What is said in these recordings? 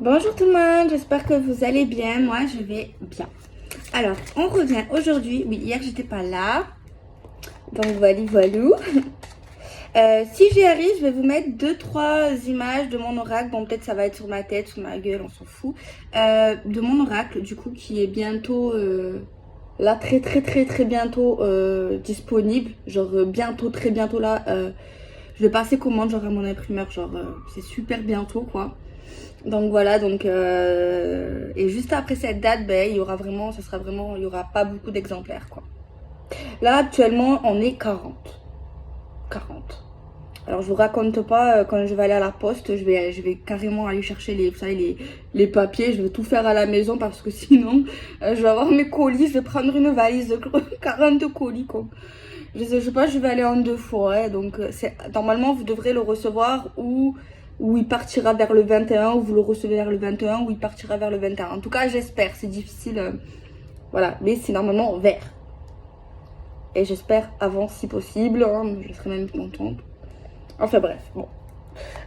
Bonjour tout le monde, j'espère que vous allez bien. Moi, je vais bien. Alors, on revient aujourd'hui. Oui, hier, j'étais pas là. Donc, voilou. Si j'y arrive, je vais vous mettre 2-3 images de mon oracle. Bon, peut-être ça va être sur ma tête, sur ma gueule, on s'en fout. De mon oracle, du coup, qui est bientôt... là, très bientôt disponible. Genre, bientôt, très bientôt là. Je vais passer commande, genre, à mon imprimeur. Genre, c'est super bientôt, quoi. Donc voilà, et juste après cette date, ben, il y aura vraiment, il y aura pas beaucoup d'exemplaires, quoi. Là, actuellement, on est 40. 40. Alors, je vous raconte pas, quand je vais aller à la poste, je vais carrément aller chercher vous savez, les papiers, je vais tout faire à la maison parce que sinon, je vais avoir mes colis, je vais prendre une valise de 40 colis, quoi. Je sais pas, je vais aller en 2 fois, hein, donc normalement, vous devrez le recevoir où il partira vers le 21, ou vous le recevez vers le 21, ou il partira vers le 21. En tout cas, j'espère, c'est difficile, voilà, mais c'est normalement vers. Et j'espère avant si possible, hein, je serais même contente. Enfin bref, bon.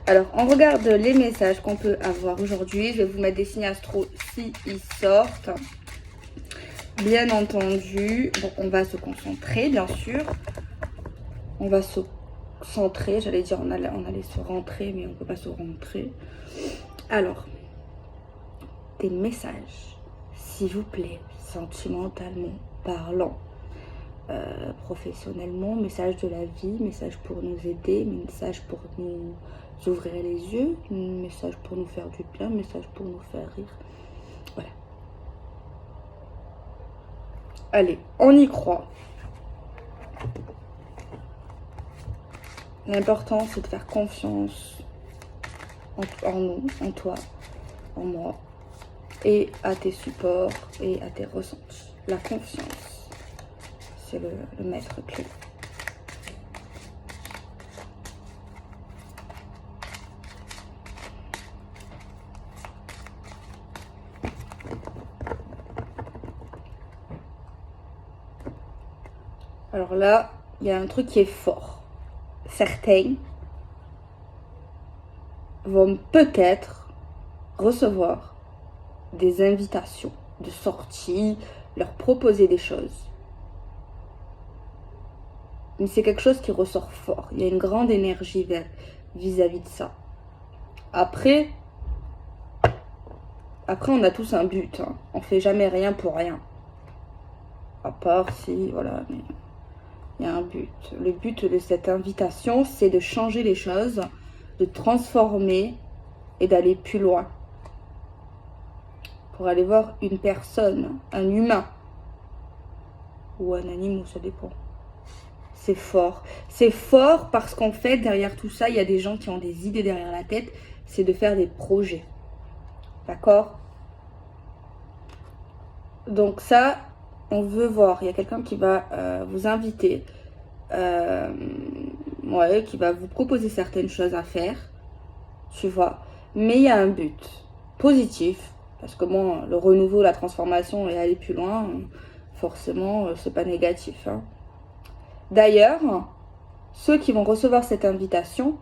Alors, on regarde les messages qu'on peut avoir aujourd'hui. Je vais vous mettre des signes astro si ils sortent. Bien entendu, bon, on va se concentrer, bien sûr. On va se centrer, j'allais dire on allait se rentrer, mais on ne peut pas se rentrer. Alors, des messages, s'il vous plaît, sentimentalement parlant, professionnellement, message de la vie, message pour nous aider, message pour nous ouvrir les yeux, message pour nous faire du bien, message pour nous faire rire. Voilà. Allez, on y croit. L'important, c'est de faire confiance en nous, en toi, en moi, et à tes supports et à tes ressentis. La confiance, c'est le maître clé. Alors là, il y a un truc qui est fort. Certains vont peut-être recevoir des invitations de sortie, leur proposer des choses. Mais c'est quelque chose qui ressort fort. Il y a une grande énergie vis-à-vis de ça. Après, on a tous un but. Hein. On fait jamais rien pour rien. À part si, voilà, mais il y a un but. Le but de cette invitation, c'est de changer les choses, de transformer et d'aller plus loin. Pour aller voir une personne, un humain, ou un animal, ça dépend. C'est fort. C'est fort parce qu'en fait, derrière tout ça, il y a des gens qui ont des idées derrière la tête. C'est de faire des projets. D'accord? Donc ça, on veut voir. Il y a quelqu'un qui va vous inviter. Ouais, qui va vous proposer certaines choses à faire. Tu vois. Mais il y a un but positif. Parce que bon, le renouveau, la transformation et aller plus loin, forcément, c'est pas négatif. Hein. D'ailleurs, ceux qui vont recevoir cette invitation,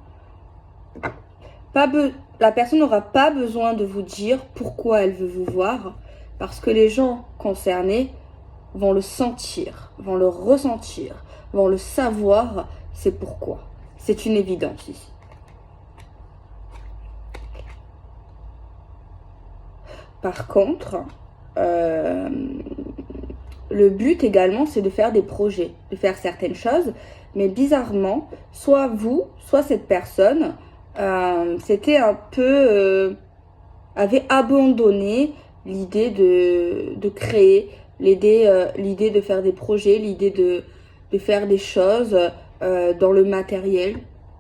la personne n'aura pas besoin de vous dire pourquoi elle veut vous voir, parce que les gens concernés vont le sentir, vont le ressentir, vont le savoir, c'est pourquoi. C'est une évidence ici. Par contre, le but également, c'est de faire des projets, de faire certaines choses. Mais bizarrement, soit vous, soit cette personne, c'était un peu... avait abandonné l'idée de créer, l'idée de faire des projets, l'idée de faire des choses dans le matériel,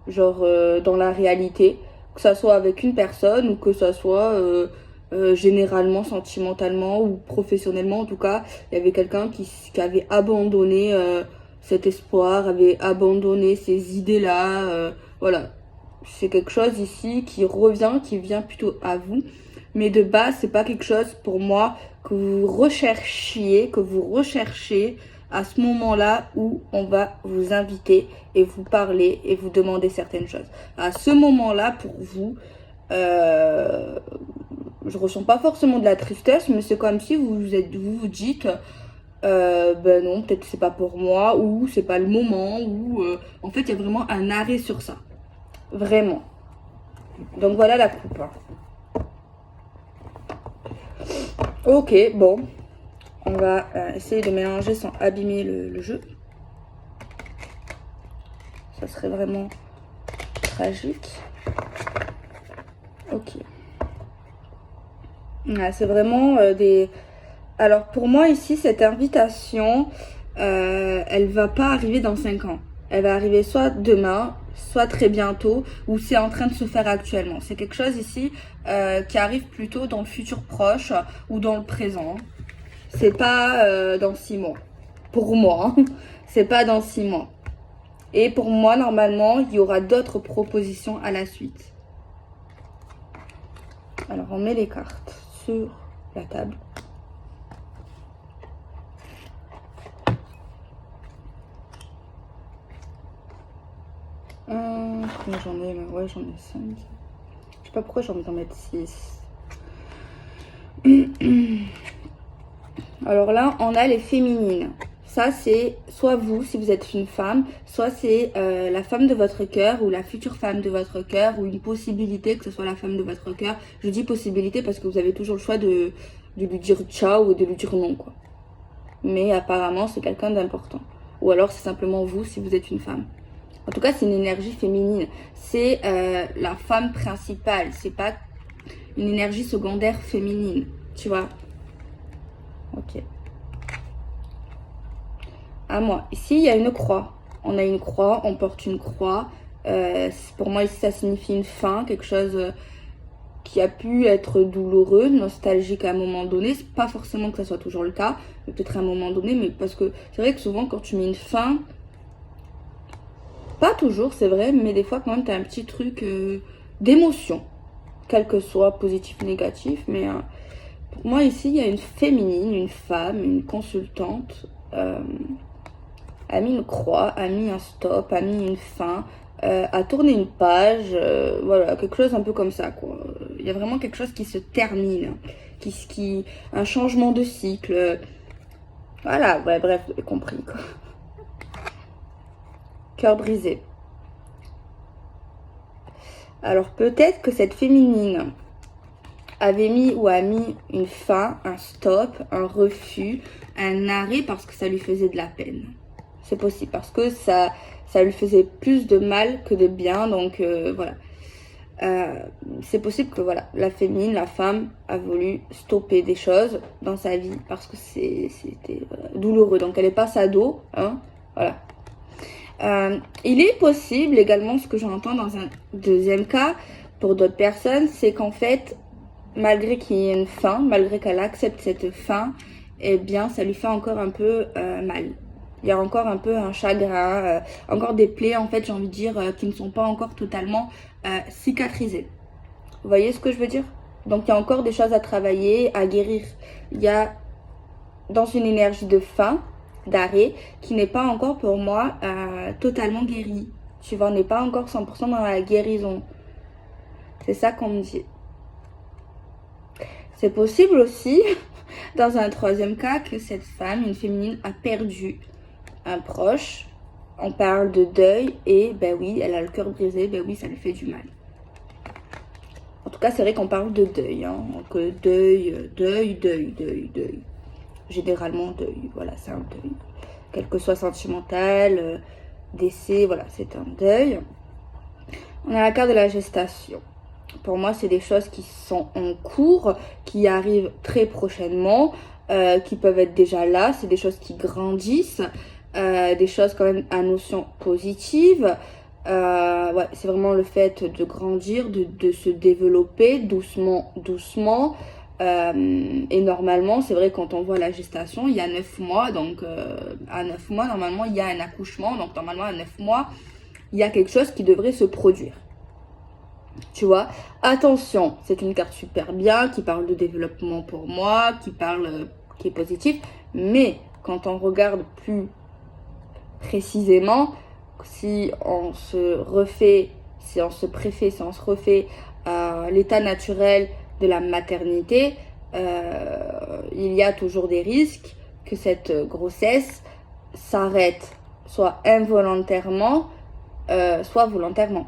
genre dans la réalité. Que ça soit avec une personne ou que ça soit... généralement, sentimentalement ou professionnellement, en tout cas, il y avait quelqu'un qui avait abandonné cet espoir, avait abandonné ces idées-là. Voilà, c'est quelque chose ici qui revient, qui vient plutôt à vous. Mais de base, c'est pas quelque chose pour moi que vous recherchiez, que vous recherchez à ce moment-là où on va vous inviter et vous parler et vous demander certaines choses. À ce moment-là, pour vous, je ressens pas forcément de la tristesse, mais c'est comme si vous dites, ben non, peut-être que c'est pas pour moi, ou c'est pas le moment, ou en fait, il y a vraiment un arrêt sur ça. Vraiment. Donc voilà la coupe. Ok, bon. On va essayer de mélanger sans abîmer le jeu. Ça serait vraiment tragique. Ok. Ouais, c'est vraiment des... Alors pour moi ici, cette invitation, elle va pas arriver dans 5 ans. Elle va arriver soit demain, soit très bientôt, ou c'est en train de se faire actuellement. C'est quelque chose ici qui arrive plutôt dans le futur proche ou dans le présent. C'est pas dans 6 mois. Pour moi, hein. C'est pas dans 6 mois. Et pour moi, normalement, il y aura d'autres propositions à la suite. Alors, on met les cartes sur la table. Combien j'en ai là? Ouais, j'en ai 5. Je sais pas pourquoi j'ai envie d'en mettre 6. Alors là, on a les féminines. Ça, c'est soit vous, si vous êtes une femme, soit c'est la femme de votre cœur ou la future femme de votre cœur ou une possibilité que ce soit la femme de votre cœur. Je dis possibilité parce que vous avez toujours le choix de lui dire ciao ou de lui dire non, quoi. Mais apparemment, c'est quelqu'un d'important. Ou alors, c'est simplement vous si vous êtes une femme. En tout cas, c'est une énergie féminine. C'est la femme principale. C'est pas une énergie secondaire féminine. Tu vois? Ok. À moi. Ici, il y a une croix. On a une croix, on porte une croix. Pour moi, ici, ça signifie une fin, quelque chose qui a pu être douloureux, nostalgique à un moment donné. C'est pas forcément que ça soit toujours le cas, mais peut-être à un moment donné, mais parce que c'est vrai que souvent, quand tu mets une fin, pas toujours, c'est vrai, mais des fois, quand même, tu as un petit truc d'émotion, quel que soit positif ou négatif. Mais pour moi, ici, il y a une féminine, une femme, une consultante, a mis une croix, a mis un stop, a mis une fin, a tourné une page, voilà, quelque chose un peu comme ça, quoi. Il y a vraiment quelque chose qui se termine, un changement de cycle. Voilà, ouais, bref, vous avez compris, quoi. Cœur brisé. Alors peut-être que cette féminine avait mis ou a mis une fin, un stop, un refus, un arrêt parce que ça lui faisait de la peine. C'est possible parce que ça lui faisait plus de mal que de bien, donc voilà. C'est possible que voilà, la féminine, la femme a voulu stopper des choses dans sa vie parce que c'était douloureux, donc elle est pas sado, hein, voilà. Il est possible également, ce que j'entends dans un deuxième cas pour d'autres personnes, c'est qu'en fait, malgré qu'il y ait une fin, malgré qu'elle accepte cette fin, eh bien ça lui fait encore un peu mal. Il y a encore un peu un chagrin, encore des plaies en fait, j'ai envie de dire, qui ne sont pas encore totalement cicatrisées. Vous voyez ce que je veux dire? Donc il y a encore des choses à travailler, à guérir. Il y a dans une énergie de fin, d'arrêt, qui n'est pas encore pour moi totalement guérie. Tu vois, on n'est pas encore 100% dans la guérison. C'est ça qu'on me dit. C'est possible aussi, dans un troisième cas, que cette femme, une féminine, a perdu un proche. On parle de deuil et ben oui, elle a le cœur brisé, ben oui, ça lui fait du mal. En tout cas, c'est vrai qu'on parle de deuil, hein. Donc deuil. Généralement deuil, voilà, c'est un deuil. Quel que soit sentimental, décès, voilà, c'est un deuil. On a la carte de la gestation. Pour moi, c'est des choses qui sont en cours, qui arrivent très prochainement, qui peuvent être déjà là. C'est des choses qui grandissent, des choses quand même à notion positive. Ouais, c'est vraiment le fait de grandir, de se développer doucement. Et normalement, c'est vrai, quand on voit la gestation, il y a 9 mois. Donc, à 9 mois, normalement, il y a un accouchement. Donc, normalement, à 9 mois, il y a quelque chose qui devrait se produire. Tu vois, attention, c'est une carte super bien qui parle de développement pour moi, qui est positif. Mais quand on regarde plus précisément, si on se refait à l'état naturel de la maternité, il y a toujours des risques que cette grossesse s'arrête soit involontairement, soit volontairement.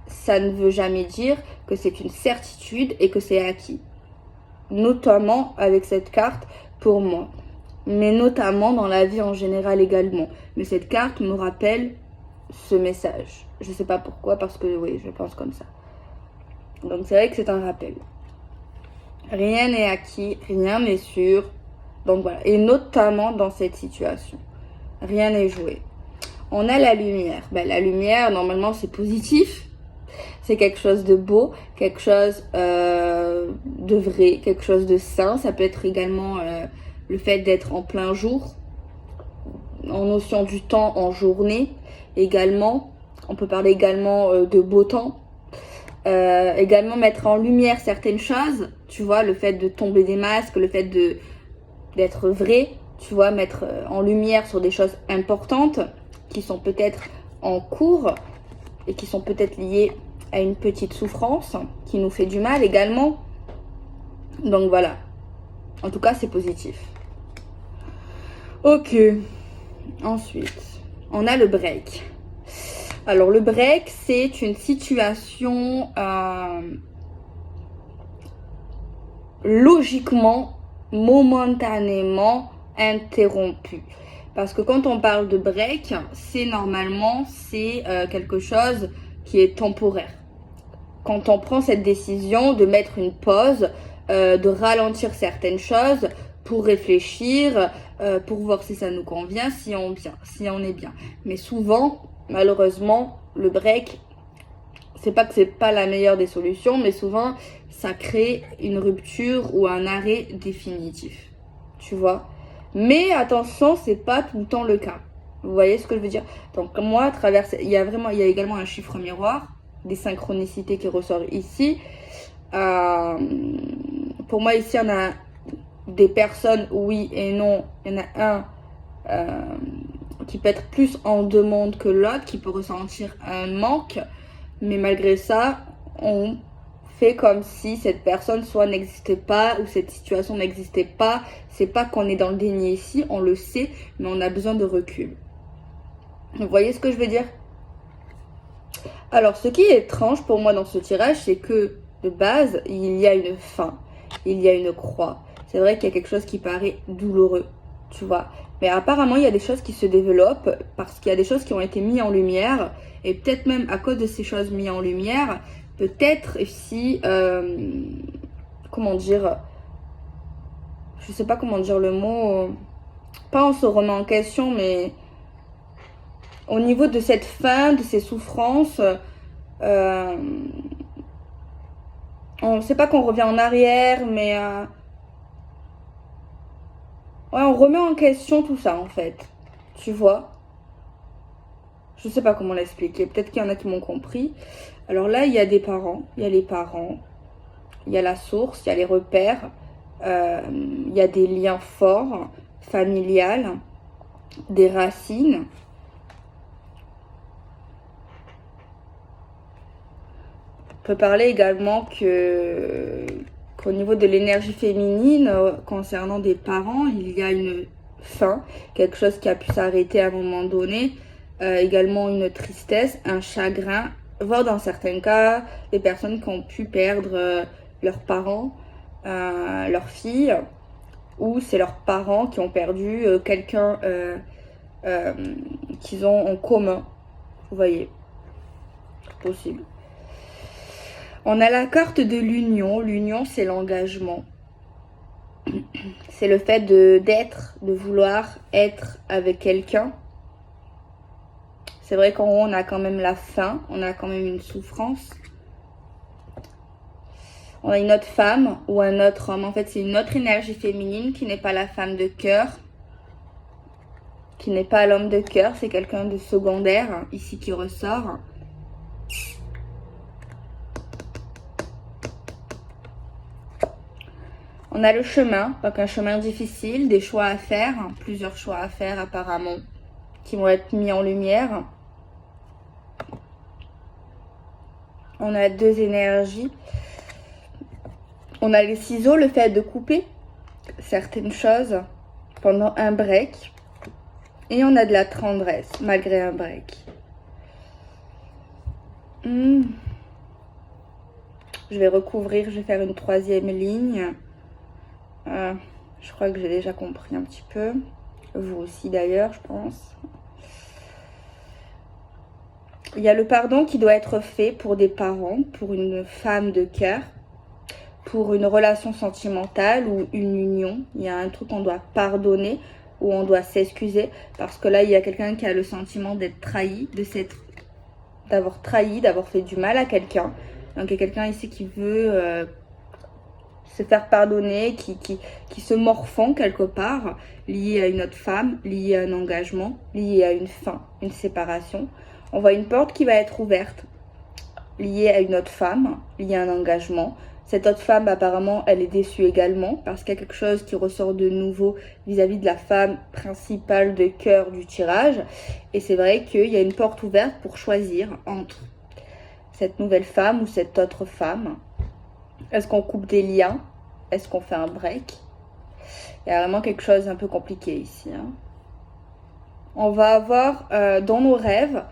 Ça ne veut jamais dire que c'est une certitude et que c'est acquis. Notamment avec cette carte pour moi, mais notamment dans la vie en général également. Mais cette carte me rappelle ce message. Je sais pas pourquoi, parce que oui, je pense comme ça. Donc c'est vrai que c'est un rappel. Rien n'est acquis, rien n'est sûr. Donc voilà, et notamment dans cette situation. Rien n'est joué. On a la lumière. Ben, la lumière, normalement, c'est positif. C'est quelque chose de beau, quelque chose de vrai, quelque chose de sain. Ça peut être également le fait d'être en plein jour, en notion du temps, en journée également. On peut parler également de beau temps. Également mettre en lumière certaines choses, tu vois, le fait de tomber des masques, le fait d'être vrai, tu vois, mettre en lumière sur des choses importantes qui sont peut-être en cours et qui sont peut-être liées à une petite souffrance qui nous fait du mal également. Donc voilà, en tout cas c'est positif. Ok, ensuite on a le break. Alors le break, c'est une situation logiquement, momentanément interrompue. Parce que quand on parle de break, c'est normalement quelque chose qui est temporaire. Quand on prend cette décision de mettre une pause, de ralentir certaines choses pour réfléchir, pour voir si ça nous convient, si on est bien. Mais souvent, malheureusement, le break, c'est pas que c'est pas la meilleure des solutions, mais souvent ça crée une rupture ou un arrêt définitif. Tu vois? Mais attention, c'est pas tout le temps le cas. Vous voyez ce que je veux dire? Donc moi, à travers, il y a également un chiffre miroir, des synchronicités qui ressortent ici. Pour moi, ici, on a des personnes, oui et non. Il y en a un qui peut être plus en demande que l'autre, qui peut ressentir un manque. Mais malgré ça, on fait comme si cette personne soit n'existait pas ou cette situation n'existait pas. C'est pas qu'on est dans le déni ici, on le sait, mais on a besoin de recul. Vous voyez ce que je veux dire? Alors, ce qui est étrange pour moi dans ce tirage, c'est que de base, il y a une fin, il y a une croix. C'est vrai qu'il y a quelque chose qui paraît douloureux, tu vois. Mais apparemment, il y a des choses qui se développent parce qu'il y a des choses qui ont été mises en lumière. Et peut-être même à cause de ces choses mises en lumière, peut-être si, comment dire, je sais pas comment dire le mot, pas on se remet en question, mais au niveau de cette fin, de ces souffrances, on sait pas qu'on revient en arrière, mais ouais, on remet en question tout ça en fait, tu vois. Je sais pas comment l'expliquer, peut-être qu'il y en a qui m'ont compris. Alors là, il y a des parents, il y a les parents, il y a la source, il y a les repères, il y a des liens forts, familiales, des racines. On peut parler également qu'au niveau de l'énergie féminine, concernant des parents, il y a une fin, quelque chose qui a pu s'arrêter à un moment donné, également une tristesse, un chagrin, voire dans certains cas, des personnes qui ont pu perdre leurs parents, leurs filles, ou c'est leurs parents qui ont perdu quelqu'un qu'ils ont en commun. Vous voyez, c'est possible. On a la carte de l'union. L'union, c'est l'engagement. C'est le fait d'être, de vouloir être avec quelqu'un. C'est vrai qu'en haut, on a quand même la faim. On a quand même une souffrance. On a une autre femme ou un autre homme. En fait, c'est une autre énergie féminine qui n'est pas la femme de cœur. Qui n'est pas l'homme de cœur. C'est quelqu'un de secondaire, ici, qui ressort. On a le chemin, donc un chemin difficile, des choix à faire, plusieurs choix à faire apparemment, qui vont être mis en lumière. On a deux énergies. On a les ciseaux, le fait de couper certaines choses pendant un break. Et on a de la tendresse malgré un break. Je vais recouvrir, je vais faire une troisième ligne. Je crois que j'ai déjà compris un petit peu. Vous aussi d'ailleurs, je pense. Il y a le pardon qui doit être fait pour des parents, pour une femme de cœur, pour une relation sentimentale ou une union. Il y a un truc qu'on doit pardonner ou on doit s'excuser parce que là, il y a quelqu'un qui a le sentiment d'être trahi, d'avoir trahi, d'avoir fait du mal à quelqu'un. Donc, il y a quelqu'un ici qui veut se faire pardonner, qui se morfond quelque part, lié à une autre femme, lié à un engagement, lié à une fin, une séparation. On voit une porte qui va être ouverte, liée à une autre femme, liée à un engagement. Cette autre femme, apparemment, elle est déçue également parce qu'il y a quelque chose qui ressort de nouveau vis-à-vis de la femme principale de cœur du tirage. Et c'est vrai qu'il y a une porte ouverte pour choisir entre cette nouvelle femme ou cette autre femme. Est-ce qu'on coupe des liens? Est-ce qu'on fait un break? Il y a vraiment quelque chose un peu compliqué ici. On va avoir dans nos rêves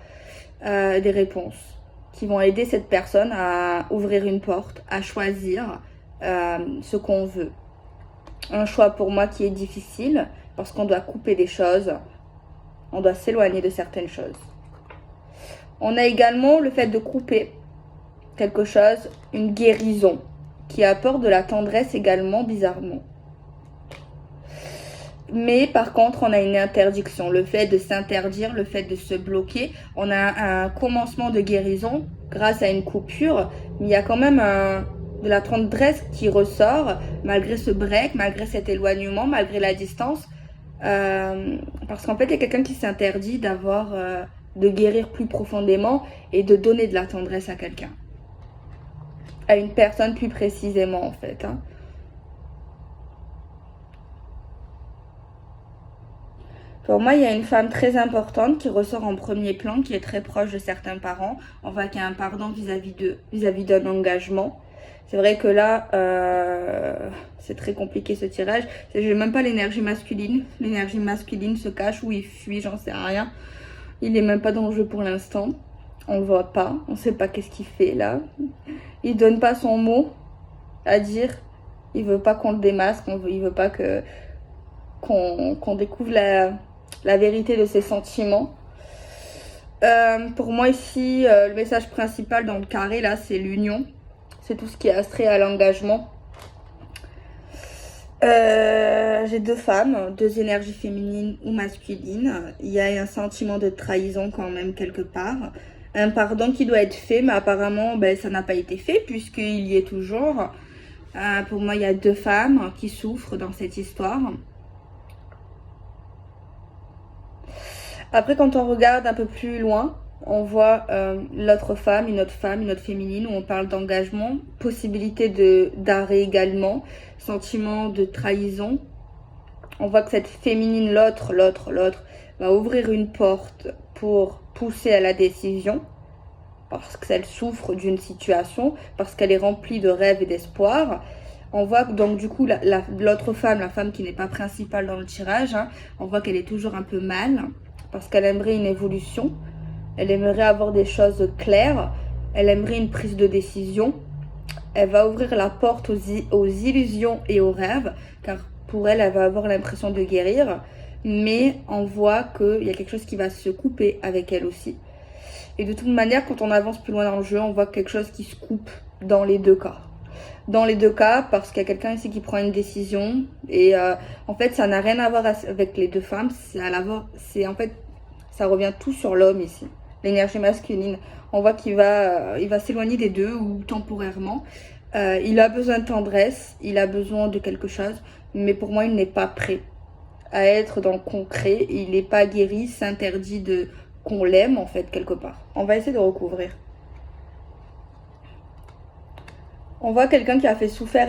des réponses qui vont aider cette personne à ouvrir une porte, à choisir ce qu'on veut. Un choix pour moi qui est difficile parce qu'on doit couper des choses, on doit s'éloigner de certaines choses. On a également le fait de couper quelque chose, une guérison qui apporte de la tendresse également bizarrement. Mais par contre, on a une interdiction, le fait de s'interdire, le fait de se bloquer. On a un commencement de guérison grâce à une coupure, mais il y a quand même de la tendresse qui ressort malgré ce break, malgré cet éloignement, malgré la distance. Parce qu'en fait, il y a quelqu'un qui s'interdit de guérir plus profondément et de donner de la tendresse à quelqu'un. À une personne plus précisément en fait. Pour moi, il y a une femme très importante qui ressort en premier plan, qui est très proche de certains parents. On voit qu'il y a un pardon vis-à-vis d'un engagement. C'est vrai que là, c'est très compliqué ce tirage. Je n'ai même pas l'énergie masculine. L'énergie masculine se cache ou il fuit, j'en sais rien. Il n'est même pas dans le jeu pour l'instant. On le voit pas. On ne sait pas qu'est-ce qu'il fait là. Il donne pas son mot à dire. Il veut pas qu'on le démasque. Il veut pas qu'on découvre la vérité de ses sentiments. Pour moi ici, le message principal dans le carré là, c'est l'union. C'est tout ce qui est astrait à l'engagement. J'ai deux femmes, deux énergies féminines ou masculines. Il y a un sentiment de trahison quand même quelque part. Un pardon qui doit être fait, mais apparemment ça n'a pas été fait puisqu'il y est toujours. Pour moi, il y a deux femmes qui souffrent dans cette histoire. Après, quand on regarde un peu plus loin, on voit l'autre femme, une autre féminine, où on parle d'engagement, possibilité d'arrêt également, sentiment de trahison. On voit que cette féminine, l'autre, va ouvrir une porte pour pousser à la décision, parce qu'elle souffre d'une situation, parce qu'elle est remplie de rêves et d'espoir. On voit que donc du coup, l'autre femme, la femme qui n'est pas principale dans le tirage, on voit qu'elle est toujours un peu mal, parce qu'elle aimerait une évolution, elle aimerait avoir des choses claires, elle aimerait une prise de décision, elle va ouvrir la porte aux illusions et aux rêves, car pour elle, elle va avoir l'impression de guérir, mais on voit qu'il y a quelque chose qui va se couper avec elle aussi. Et de toute manière, quand on avance plus loin dans le jeu, on voit quelque chose qui se coupe dans les deux cas. Dans les deux cas, parce qu'il y a quelqu'un ici qui prend une décision. Et en fait, ça n'a rien à voir avec les deux femmes. En fait, ça revient tout sur l'homme ici. L'énergie masculine. On voit qu'il va s'éloigner des deux ou temporairement. Il a besoin de tendresse. Il a besoin de quelque chose. Mais pour moi, il n'est pas prêt à être dans le concret. Il n'est pas guéri, s'interdit qu'on l'aime en fait quelque part. On va essayer de recouvrir. On voit quelqu'un qui a fait souffrir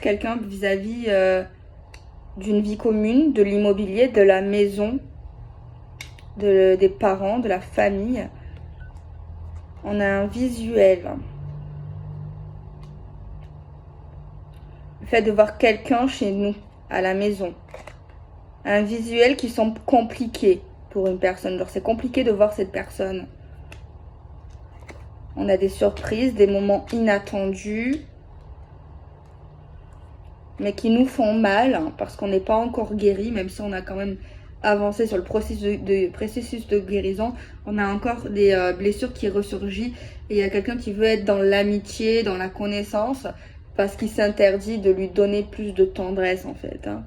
quelqu'un vis-à-vis d'une vie commune, de l'immobilier, de la maison, des parents, de la famille. On a un visuel. le fait de voir quelqu'un chez nous, à la maison. Un visuel qui semble compliqué pour une personne. Genre, c'est compliqué de voir cette personne. On a des surprises, des moments inattendus, mais qui nous font mal, hein, parce qu'on n'est pas encore guéri, même si on a quand même avancé sur le processus de guérison. On a encore des blessures qui ressurgissent, et il y a quelqu'un qui veut être dans l'amitié, dans la connaissance, parce qu'il s'interdit de lui donner plus de tendresse, en fait. Hein.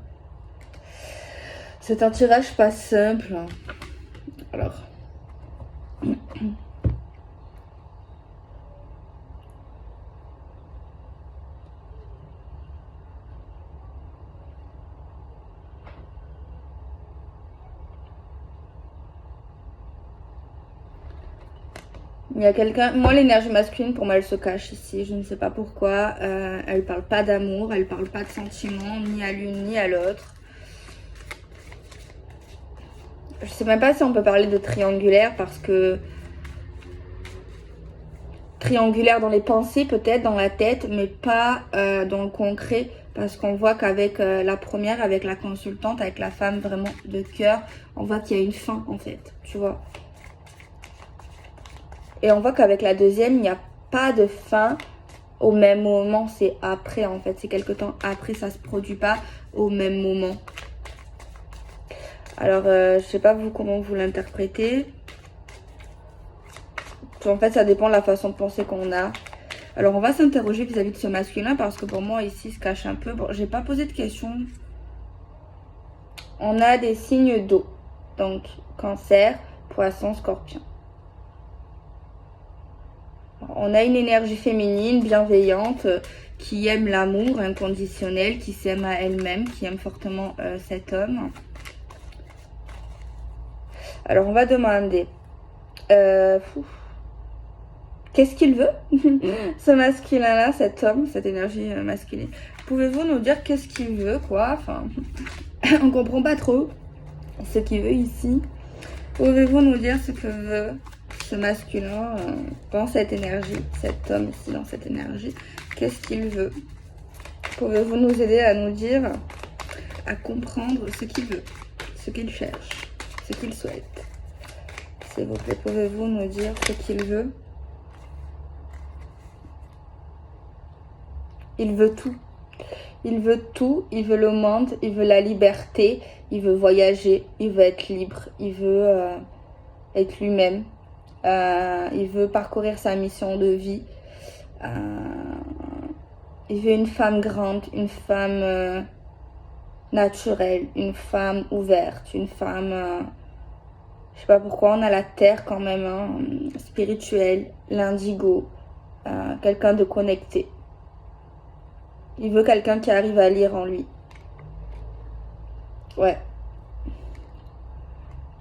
C'est un tirage pas simple. Alors... Il y a quelqu'un... Moi, l'énergie masculine, pour moi, elle se cache ici. Je ne sais pas pourquoi. Elle parle pas d'amour, elle parle pas de sentiments, ni à l'une, ni à l'autre. Je sais même pas si on peut parler de triangulaire, parce que... Triangulaire dans les pensées, peut-être, dans la tête, mais pas dans le concret. Parce qu'on voit qu'avec la première, avec la consultante, avec la femme vraiment de cœur, on voit qu'il y a une fin, en fait. Tu vois ? Et on voit qu'avec la deuxième, il n'y a pas de fin au même moment. C'est après, en fait. C'est quelque temps après. Ça se produit pas au même moment. Alors, je sais pas vous comment vous l'interprétez. En fait, ça dépend de la façon de penser qu'on a. Alors, on va s'interroger vis-à-vis de ce masculin. Parce que pour moi, ici, il se cache un peu. Bon, j'ai pas posé de questions. On a des signes d'eau. Donc, cancer, poisson, scorpion. On a une énergie féminine, bienveillante, qui aime l'amour inconditionnel, qui s'aime à elle-même, qui aime fortement cet homme. Alors, on va demander, qu'est-ce qu'il veut, ce masculin-là, cet homme, cette énergie masculine. Pouvez-vous nous dire qu'est-ce qu'il veut, quoi? Enfin, on comprend pas trop ce qu'il veut ici. Pouvez-vous nous dire ce que veut ce masculin dans cette énergie, cet homme ici dans cette énergie, qu'est-ce qu'il veut? Pouvez-vous nous aider à nous dire, à comprendre ce qu'il veut, ce qu'il cherche, ce qu'il souhaite? S'il vous plaît, pouvez-vous nous dire ce qu'il veut? Il veut tout. Il veut tout, il veut le monde, il veut la liberté, il veut voyager, il veut être libre, il veut être lui-même. Il veut parcourir sa mission de vie. Il veut une femme grande, une femme naturelle, une femme ouverte, une femme... je sais pas pourquoi on a la terre quand même, hein, spirituelle, l'indigo, quelqu'un de connecté. Il veut quelqu'un qui arrive à lire en lui. Ouais.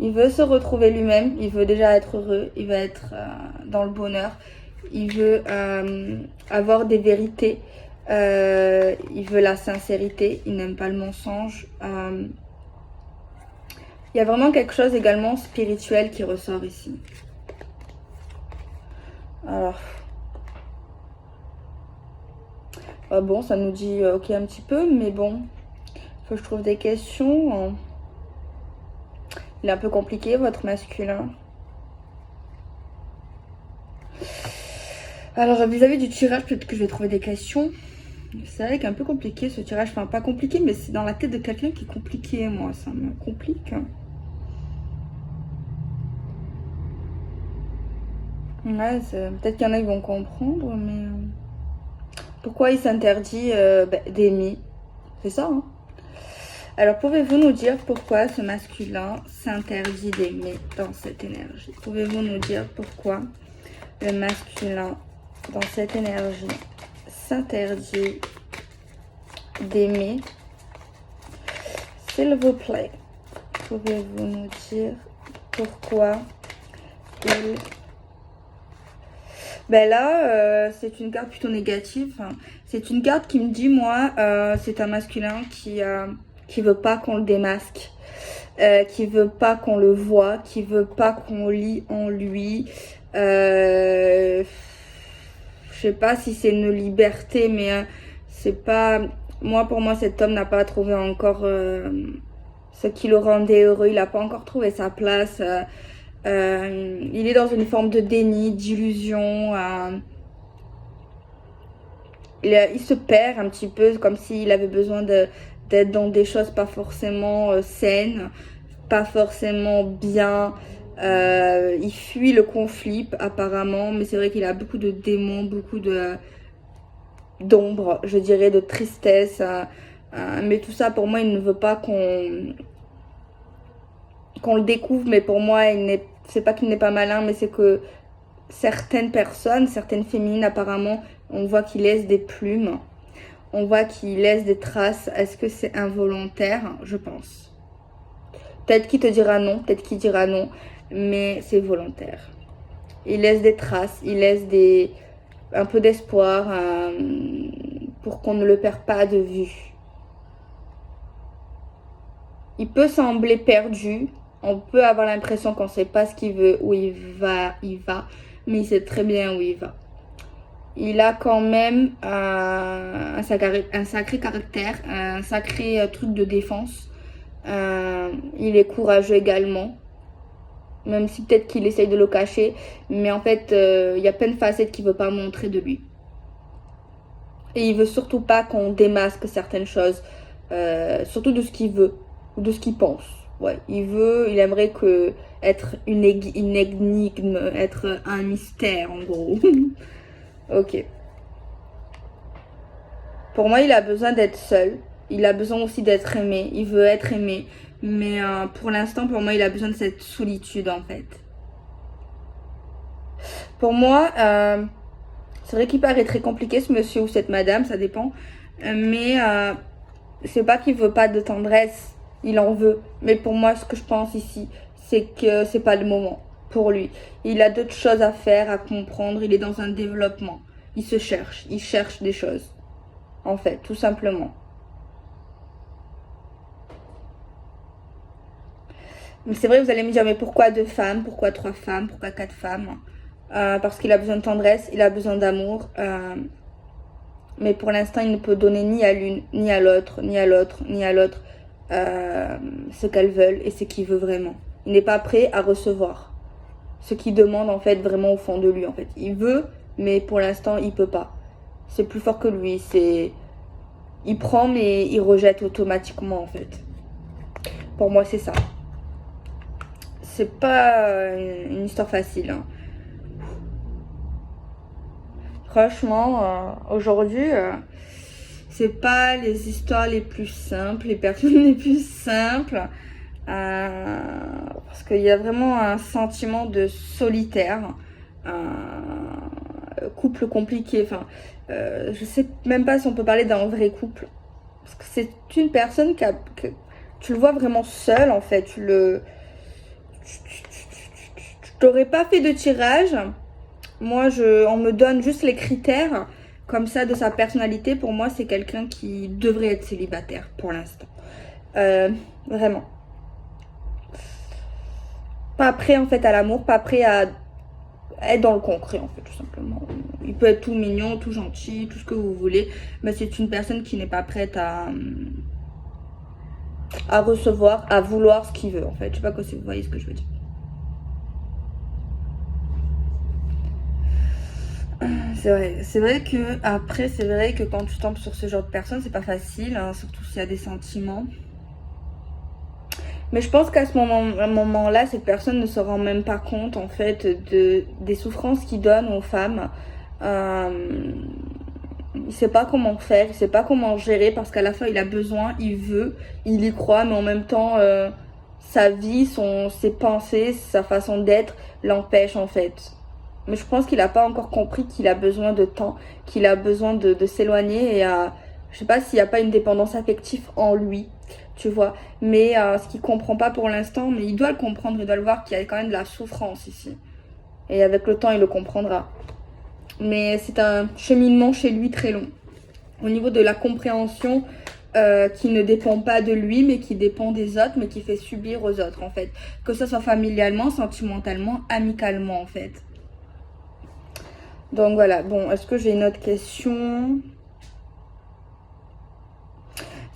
Il veut se retrouver lui-même, il veut déjà être heureux, il veut être dans le bonheur, il veut avoir des vérités, il veut la sincérité, il n'aime pas le mensonge. Il y a vraiment quelque chose également spirituel qui ressort ici. Alors, bon, ça nous dit ok un petit peu, mais bon, faut que je trouve des questions. Il est un peu compliqué, votre masculin. Alors, vis-à-vis du tirage, peut-être que je vais trouver des questions. C'est vrai qu'il est un peu compliqué, ce tirage. Enfin, pas compliqué, mais c'est dans la tête de quelqu'un qui est compliqué, moi. Ça me complique. Ouais, peut-être qu'il y en a qui vont comprendre, mais... Pourquoi il s'interdit d'aimer? C'est ça, hein? Alors, pouvez-vous nous dire pourquoi ce masculin s'interdit d'aimer dans cette énergie? Pouvez-vous nous dire pourquoi le masculin dans cette énergie s'interdit d'aimer? S'il vous plaît, pouvez-vous nous dire pourquoi il... Ben là, c'est une carte plutôt négative. Enfin, c'est une carte qui me dit, moi, c'est un masculin qui veut pas qu'on le démasque, qui veut pas qu'on le voit, qui veut pas qu'on lit en lui. Je sais pas si c'est une liberté, mais c'est pas Pour moi, cet homme n'a pas trouvé encore ce qui le rendait heureux. Il n'a pas encore trouvé sa place. Il est dans une forme de déni, d'illusion. Il se perd un petit peu, comme s'il avait besoin d'être dans des choses pas forcément saines, pas forcément bien. Il fuit le conflit apparemment, mais c'est vrai qu'il a beaucoup de démons, beaucoup d'ombre, je dirais, de tristesse. Mais tout ça, pour moi, il ne veut pas qu'on le découvre. Mais pour moi, c'est pas qu'il n'est pas malin, mais c'est que certaines personnes, certaines féminines, apparemment, on voit qu'il laisse des plumes. On voit qu'il laisse des traces. Est-ce que c'est involontaire? Je pense. Peut-être qu'il te dira non, peut-être qu'il dira non, mais c'est volontaire. Il laisse des traces, il laisse un peu d'espoir pour qu'on ne le perde pas de vue. Il peut sembler perdu. On peut avoir l'impression qu'on ne sait pas ce qu'il veut, où il va, mais il sait très bien où il va. Il a quand même un sacré caractère, un sacré truc de défense. Il est courageux également, même si peut-être qu'il essaye de le cacher. Mais en fait, il y a plein de facettes qu'il ne veut pas montrer de lui. Et il veut surtout pas qu'on démasque certaines choses, surtout de ce qu'il veut ou de ce qu'il pense. Ouais, il aimerait être une énigme, être un mystère en gros. Ok. Pour moi, il a besoin d'être seul. Il a besoin aussi d'être aimé. Il veut être aimé. Mais pour l'instant, pour moi, il a besoin de cette solitude en fait. Pour moi, c'est vrai qu'il paraît très compliqué ce monsieur ou cette madame, ça dépend. Mais c'est pas qu'il veut pas de tendresse. Il en veut. Mais pour moi, ce que je pense ici, c'est que c'est pas le moment pour lui. Il a d'autres choses à faire, à comprendre. Il est dans un développement. Il se cherche. Il cherche des choses. En fait, tout simplement. Mais c'est vrai, vous allez me dire, mais pourquoi 2 femmes? Pourquoi 3 femmes? Pourquoi 4 femmes? Parce qu'il a besoin de tendresse, il a besoin d'amour. Mais pour l'instant, il ne peut donner ni à l'une, ni à l'autre, ni à l'autre, ni à l'autre ce qu'elles veulent et ce qu'il veut vraiment. Il n'est pas prêt à recevoir ce qu'il demande en fait vraiment au fond de lui. En fait, il veut, mais pour l'instant, il peut pas. C'est plus fort que lui. Il prend, mais il rejette automatiquement en fait. Pour moi, c'est ça. C'est pas une histoire facile. Hein. Franchement, aujourd'hui, c'est pas les histoires les plus simples, les personnes les plus simples. Parce qu'il y a vraiment un sentiment de solitaire. Couple compliqué. Enfin, je sais même pas si on peut parler d'un vrai couple. Parce que c'est une personne que tu le vois vraiment seul en fait. Tu t'aurais pas fait de tirage. Moi, on me donne juste les critères comme ça de sa personnalité. Pour moi, c'est quelqu'un qui devrait être célibataire pour l'instant. Vraiment. Pas prêt en fait à l'amour, pas prêt à être dans le concret en fait, tout simplement. Il peut être tout mignon, tout gentil, tout ce que vous voulez, mais c'est une personne qui n'est pas prête à recevoir, à vouloir ce qu'il veut en fait. Je sais pas si vous voyez ce que je veux dire. C'est vrai que après, c'est vrai que quand tu tombes sur ce genre de personne, c'est pas facile, hein, surtout s'il y a des sentiments. Mais je pense qu'à ce moment-là, cette personne ne se rend même pas compte en fait des souffrances qu'il donne aux femmes. Il sait pas comment faire, il sait pas comment gérer parce qu'à la fois il a besoin, il veut, il y croit, mais en même temps sa vie, ses pensées, sa façon d'être l'empêche en fait. Mais je pense qu'il n'a pas encore compris qu'il a besoin de temps, qu'il a besoin de s'éloigner et je sais pas s'il n'y a pas une dépendance affective en lui, tu vois. Mais ce qu'il comprend pas pour l'instant, mais il doit le comprendre, il doit le voir qu'il y a quand même de la souffrance ici. Et avec le temps, il le comprendra. Mais c'est un cheminement chez lui très long. Au niveau de la compréhension qui ne dépend pas de lui, mais qui dépend des autres, mais qui fait subir aux autres en fait. Que ce soit familialement, sentimentalement, amicalement en fait. Donc voilà, bon, est-ce que j'ai une autre question?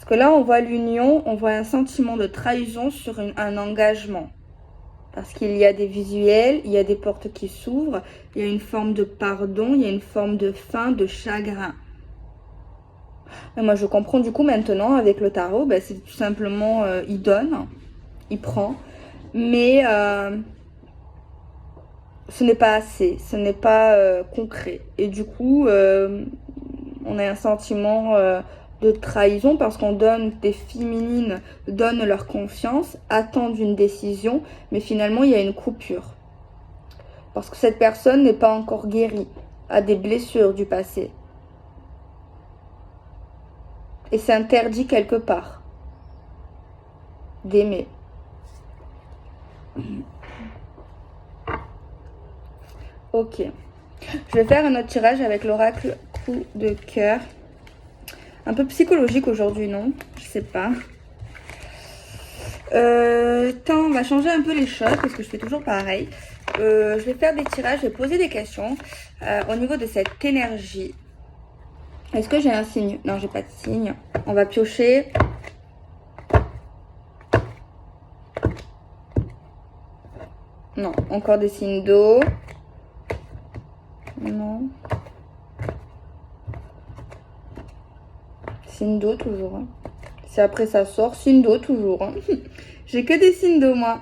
Parce que là, on voit l'union, on voit un sentiment de trahison sur un engagement. Parce qu'il y a des visuels, il y a des portes qui s'ouvrent, il y a une forme de pardon, il y a une forme de fin, de chagrin. Et moi, je comprends du coup maintenant avec le tarot, ben, c'est tout simplement, il donne, il prend, mais ce n'est pas assez, ce n'est pas concret. Et du coup, on a un sentiment de trahison parce qu'on donne, des féminines donnent leur confiance, attendent une décision, mais finalement, il y a une coupure. Parce que cette personne n'est pas encore guérie, a des blessures du passé. Et c'est interdit quelque part d'aimer. Ok. Je vais faire un autre tirage avec l'oracle coup de cœur. Un peu psychologique aujourd'hui, non? Je sais pas. On va changer un peu les choses parce que je fais toujours pareil. Je vais faire des tirages, je vais poser des questions au niveau de cette énergie. Est-ce que j'ai un signe? Non, j'ai pas de signe. On va piocher. Non, encore des signes d'eau. Non. Signe d'eau toujours. Hein. Si après ça sort, signe d'eau toujours. Hein. J'ai que des signes d'eau, moi.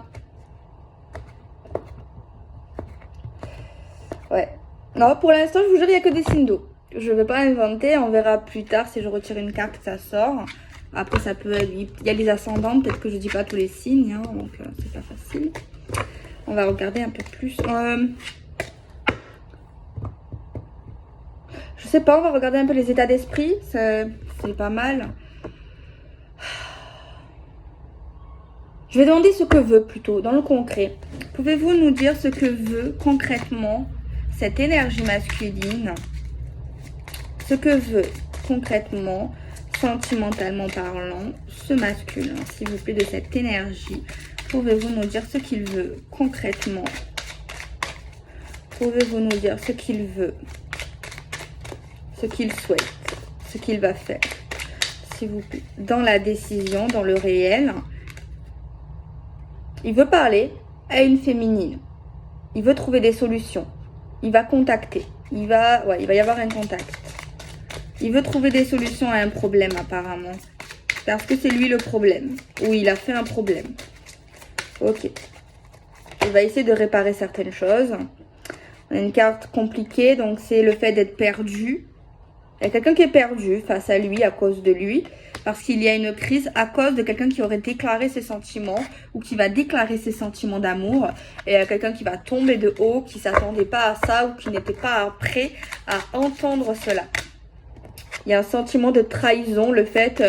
Ouais. Non, pour l'instant, je vous jure, il n'y a que des signes d'eau. Je ne vais pas inventer. On verra plus tard si je retire une carte que ça sort. Après, ça peut être... Il y a les ascendants. Peut-être que je ne dis pas tous les signes. Hein, donc, c'est pas facile. On va regarder un peu plus. Je sais pas, on va regarder un peu les états d'esprit. C'est pas mal. Je vais demander ce que veut plutôt, dans le concret. Pouvez-vous nous dire ce que veut concrètement cette énergie masculine? Ce que veut concrètement, sentimentalement parlant, ce masculin, s'il vous plaît, de cette énergie. Pouvez-vous nous dire ce qu'il veut concrètement? Pouvez-vous nous dire ce qu'il veut? Ce qu'il souhaite? Ce qu'il va faire? S'il vous plaît. Dans la décision, dans le réel, il veut parler à une féminine. Il veut trouver des solutions. Il va contacter. Il va y avoir un contact. Il veut trouver des solutions à un problème apparemment. Parce que c'est lui le problème. Ou il a fait un problème. Ok. Il va essayer de réparer certaines choses. On a une carte compliquée. Donc c'est le fait d'être perdu. Il y a quelqu'un qui est perdu face à lui, à cause de lui. Parce qu'il y a une crise à cause de quelqu'un qui aurait déclaré ses sentiments ou qui va déclarer ses sentiments d'amour. Et il y a quelqu'un qui va tomber de haut, qui ne s'attendait pas à ça ou qui n'était pas prêt à entendre cela. Il y a un sentiment de trahison, le fait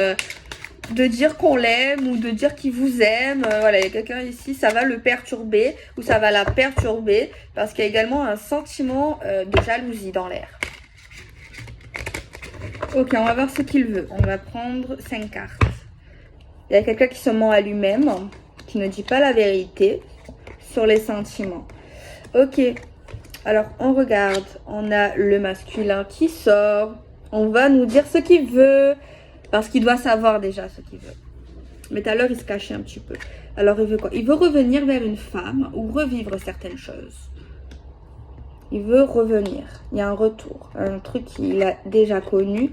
de dire qu'on l'aime ou de dire qu'il vous aime. Voilà, il y a quelqu'un ici, ça va le perturber ou ça va la perturber parce qu'il y a également un sentiment de jalousie dans l'air. Ok, on va voir ce qu'il veut. On va prendre 5 cartes. Il y a quelqu'un qui se ment à lui-même, qui ne dit pas la vérité sur les sentiments. Ok, alors on regarde. On a le masculin qui sort. On va nous dire ce qu'il veut, parce qu'il doit savoir déjà ce qu'il veut. Mais tout à l'heure, il se cachait un petit peu. Alors, il veut quoi? Il veut revenir vers une femme ou revivre certaines choses. Il veut revenir. Il y a un retour. Un truc qu'il a déjà connu.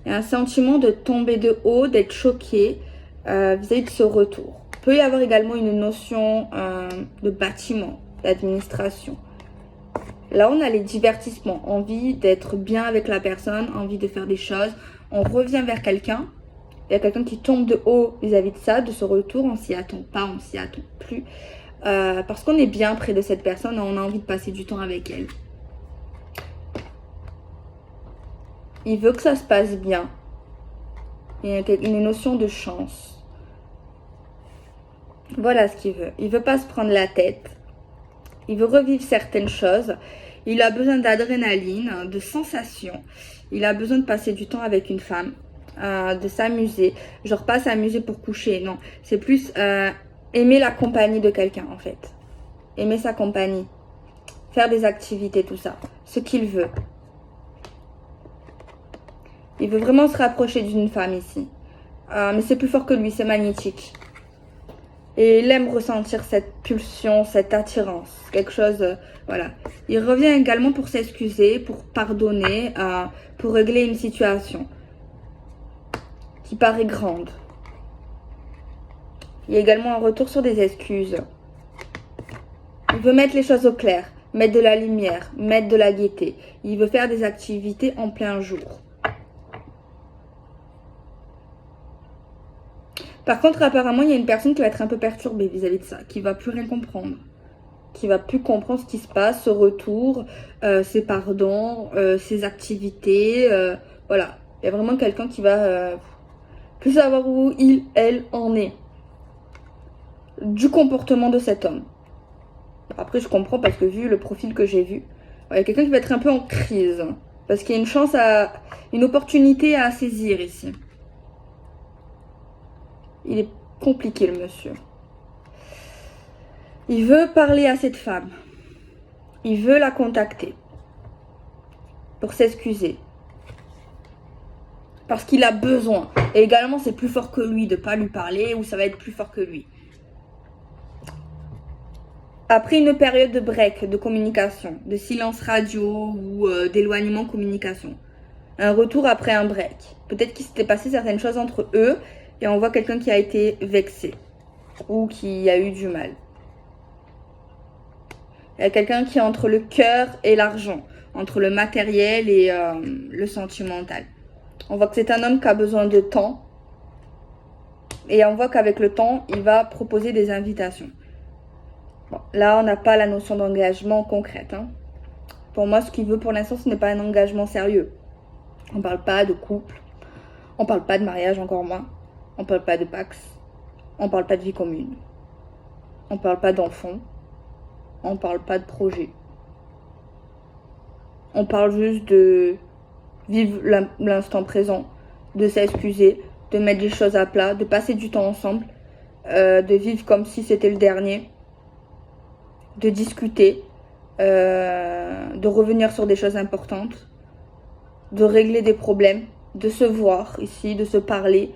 Il y a un sentiment de tomber de haut, d'être choqué vis-à-vis de ce retour. Il peut y avoir également une notion de bâtiment, d'administration. Là, on a les divertissements. Envie d'être bien avec la personne, envie de faire des choses. On revient vers quelqu'un. Il y a quelqu'un qui tombe de haut vis-à-vis de ça, de ce retour. On s'y attend pas, on s'y attend plus. Parce qu'on est bien près de cette personne et on a envie de passer du temps avec elle. Il veut que ça se passe bien. Il y a une notion de chance. Voilà ce qu'il veut. Il veut pas se prendre la tête. Il veut revivre certaines choses. Il a besoin d'adrénaline, de sensations. Il a besoin de passer du temps avec une femme, de s'amuser. Genre pas s'amuser pour coucher, non. C'est plus aimer la compagnie de quelqu'un en fait. Aimer sa compagnie. Faire des activités, tout ça. Ce qu'il veut. Il veut vraiment se rapprocher d'une femme ici. Mais c'est plus fort que lui, c'est magnétique. Et il aime ressentir cette pulsion, cette attirance. Quelque chose, voilà. Il revient également pour s'excuser, pour pardonner, pour régler une situation qui paraît grande. Il y a également un retour sur des excuses. Il veut mettre les choses au clair, mettre de la lumière, mettre de la gaieté. Il veut faire des activités en plein jour. Par contre, apparemment, il y a une personne qui va être un peu perturbée vis-à-vis de ça, qui va plus rien comprendre, qui va plus comprendre ce qui se passe, ce retour, ses pardons, ses activités, voilà. Il y a vraiment quelqu'un qui va plus savoir où elle en est, du comportement de cet homme. Après, je comprends parce que vu le profil que j'ai vu, il y a quelqu'un qui va être un peu en crise, parce qu'il y a une opportunité à saisir ici. Il est compliqué, le monsieur. Il veut parler à cette femme. Il veut la contacter. Pour s'excuser. Parce qu'il a besoin. Et également, c'est plus fort que lui de ne pas lui parler ou ça va être plus fort que lui. Après une période de break, de communication, de silence radio ou d'éloignement communication. Un retour après un break. Peut-être qu'il s'était passé certaines choses entre eux. Et on voit quelqu'un qui a été vexé ou qui a eu du mal. Il y a quelqu'un qui est entre le cœur et l'argent, entre le matériel et le sentimental. On voit que c'est un homme qui a besoin de temps. Et on voit qu'avec le temps, il va proposer des invitations. Bon, là, on n'a pas la notion d'engagement concrète. Hein. Pour moi, ce qu'il veut pour l'instant, ce n'est pas un engagement sérieux. On ne parle pas de couple. On ne parle pas de mariage, encore moins. On parle pas de Pax, on parle pas de vie commune, on parle pas d'enfants, on parle pas de projet. On parle juste de vivre l'instant présent, de s'excuser, de mettre les choses à plat, de passer du temps ensemble, de vivre comme si c'était le dernier, de discuter, de revenir sur des choses importantes, de régler des problèmes, de se voir ici, de se parler.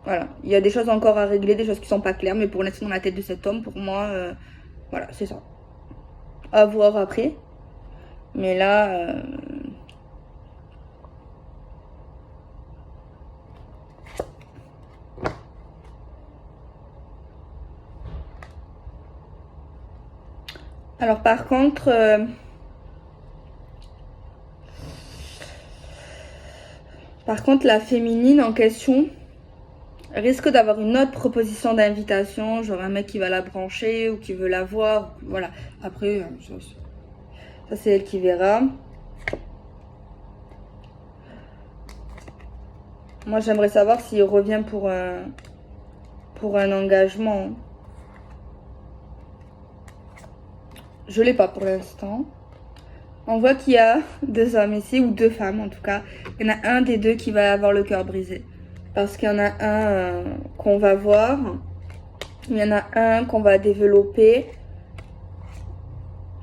Voilà, il y a des choses encore à régler, des choses qui sont pas claires, mais pour l'instant dans la tête de cet homme, pour moi, voilà, c'est ça. À voir après, mais là, alors par contre, la féminine en question risque d'avoir une autre proposition d'invitation, genre un mec qui va la brancher ou qui veut la voir, voilà. Après, ça c'est elle qui verra. Moi, j'aimerais savoir s'il revient pour un engagement. Je l'ai pas pour l'instant. On voit qu'il y a 2 hommes ici, ou 2 femmes en tout cas. Il y en a un des 2 qui va avoir le cœur brisé. Parce qu'il y en a un qu'on va voir. Il y en a un qu'on va développer.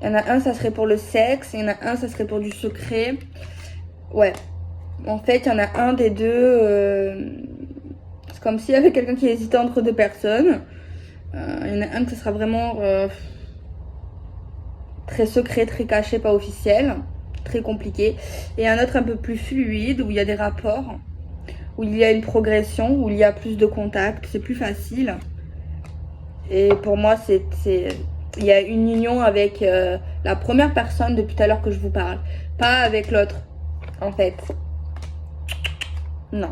Il y en a un, ça serait pour le sexe. Il y en a un, ça serait pour du secret. Ouais. En fait, il y en a un des 2... c'est comme s'il y avait quelqu'un qui hésitait entre 2 personnes. Il y en a un que ce sera vraiment... très secret, très caché, pas officiel, très compliqué. Et un autre un peu plus fluide, où il y a des rapports, où il y a une progression, où il y a plus de contacts, c'est plus facile. Et pour moi, il y a une union avec la première personne depuis tout à l'heure que je vous parle. Pas avec l'autre, en fait. Non.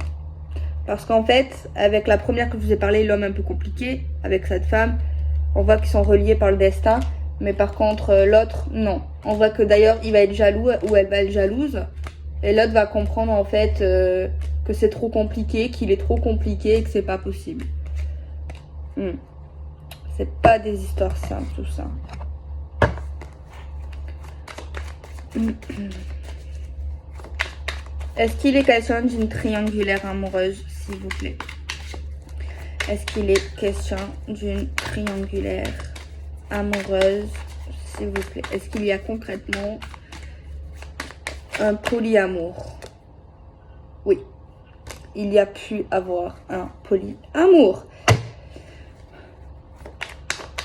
Parce qu'en fait, avec la première que je vous ai parlé, l'homme un peu compliqué, avec cette femme, on voit qu'ils sont reliés par le destin. Mais par contre, l'autre, non. On voit que d'ailleurs, il va être jaloux ou elle va être jalouse. Et l'autre va comprendre en fait que c'est trop compliqué, qu'il est trop compliqué et que c'est pas possible. C'est pas des histoires simples tout ça. Est-ce qu'il est question d'une triangulaire amoureuse, s'il vous plaît? Est-ce qu'il est question d'une triangulaire amoureuse, s'il vous plaît? Est-ce qu'il y a concrètement un polyamour. Oui, il y a pu avoir un polyamour.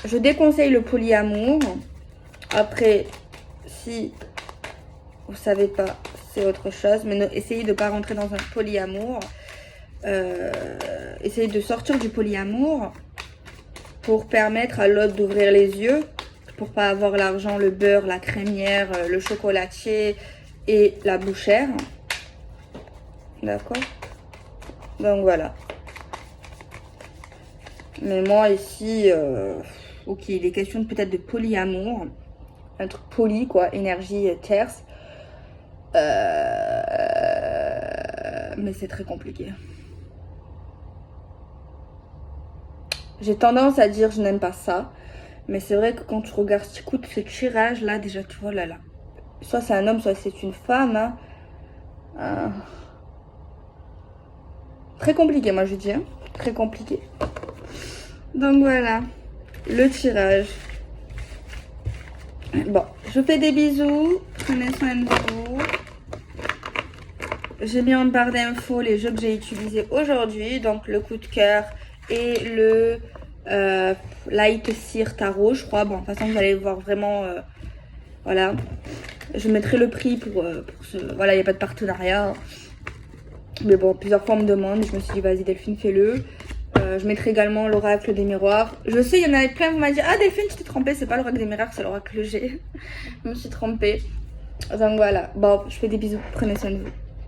Je déconseille le polyamour. Après, si vous savez pas, c'est autre chose. Mais essayez de ne pas rentrer dans un polyamour. Essayez de sortir du polyamour pour permettre à l'autre d'ouvrir les yeux. Pour pas avoir l'argent, le beurre, la crémière, le chocolatier et la bouchère. D'accord? Donc voilà. Mais moi ici, ok, il est question peut-être de polyamour. Un truc poli, quoi, énergie tierce. Mais c'est très compliqué. J'ai tendance à dire je n'aime pas ça. Mais c'est vrai que quand tu regardes, tu écoutes ce tirage là, déjà tu vois là. Soit c'est un homme, soit c'est une femme. Hein. Très compliqué, moi je dis. Hein. Très compliqué. Donc voilà, le tirage. Bon, je fais des bisous. Prenez soin de vous. J'ai mis en barre d'infos les jeux que j'ai utilisés aujourd'hui. Donc le coup de cœur et le Light Seer Tarot, je crois. Bon, de toute façon, vous allez voir vraiment... voilà. Je mettrai le prix pour ce... Voilà, il n'y a pas de partenariat. Mais bon, plusieurs fois on me demande. Je me suis dit, vas-y Delphine, fais-le. Je mettrai également l'oracle des miroirs. Je sais, il y en avait plein, vous m'avez dit, ah Delphine, tu t'es trompée, c'est pas l'oracle des miroirs, c'est l'oracle G. Je me suis trompée. Donc voilà, bon, je fais des bisous, prenez soin de vous.